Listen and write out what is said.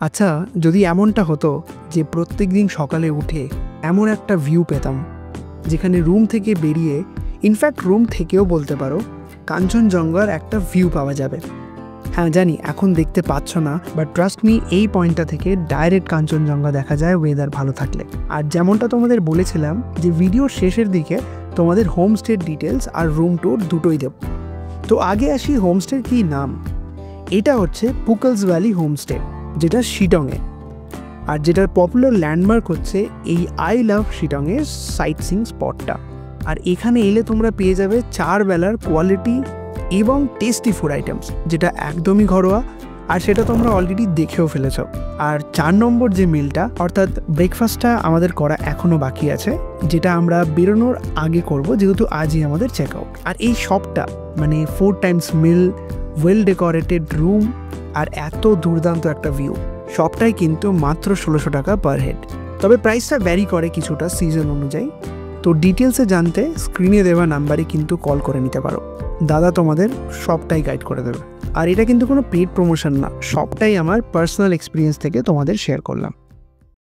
আচ্ছা, যদি এমনটা হতো যে প্রত্যেক দিন সকালে উঠে এমন একটা ভিউ পেতাম যেখানে রুম থেকে বেরিয়ে, ইনফ্যাক্ট রুম থেকেও বলতে পারো, কাঞ্চনজঙ্ঘার একটা ভিউ পাওয়া যাবে। হ্যাঁ জানি এখন দেখতে পাচ্ছ না, বাট ট্রাস্ট মি, এই পয়েন্টটা থেকে ডাইরেক্ট কাঞ্চনজঙ্ঘা দেখা যায় ওয়েদার ভালো থাকলে। আর যেমনটা তোমাদের বলেছিলাম যে ভিডিওর শেষের দিকে তোমাদের হোমস্টের ডিটেলস আর রুম ট্যুর দুটোই দেব। তো আগে আসি হোমস্টের কী নাম। এটা হচ্ছে পুকলস ভ্যালি হোমস্টে, যেটা শিটংয়ে, আর যেটার পপুলার ল্যান্ডমার্ক হচ্ছে এই আই লাভ শিটংয়ের সাইট সিইং স্পটটা। আর এখানে এলে তোমরা পেয়ে যাবে 4 বেলার কোয়ালিটি এবং টেস্টি ফুড আইটেমস, যেটা একদমই ঘরোয়া, আর সেটা তোমরা অলরেডি দেখেও ফেলেছ। আর 4 নম্বর যে মিলটা অর্থাৎ ব্রেকফাস্টটা আমাদের করা এখনও বাকি আছে, যেটা আমরা বেরোনোর আগে করব, যেহেতু আজই আমাদের চেক আউট। আর এই শপটা মানে 4 টাইমস মিল, ওয়েল ডেকোরেটেড রুম আর এত দুর্দান্ত একটা ভিউ, সবটাই কিন্তু মাত্র 1600 টাকা পার হেড। তবে প্রাইসটা ভ্যারি করে কিছুটা সিজন অনুযায়ী। তো ডিটেলসে জানতে স্ক্রিনে দেওয়া নাম্বারে কিন্তু কল করে নিতে পারো, দাদা তোমাদের সবটাই গাইড করে দেবে। আর এটা কিন্তু কোনো পেড প্রমোশন না, সবটাই আমার পার্সোনাল এক্সপিরিয়েন্স থেকে তোমাদের শেয়ার করলাম।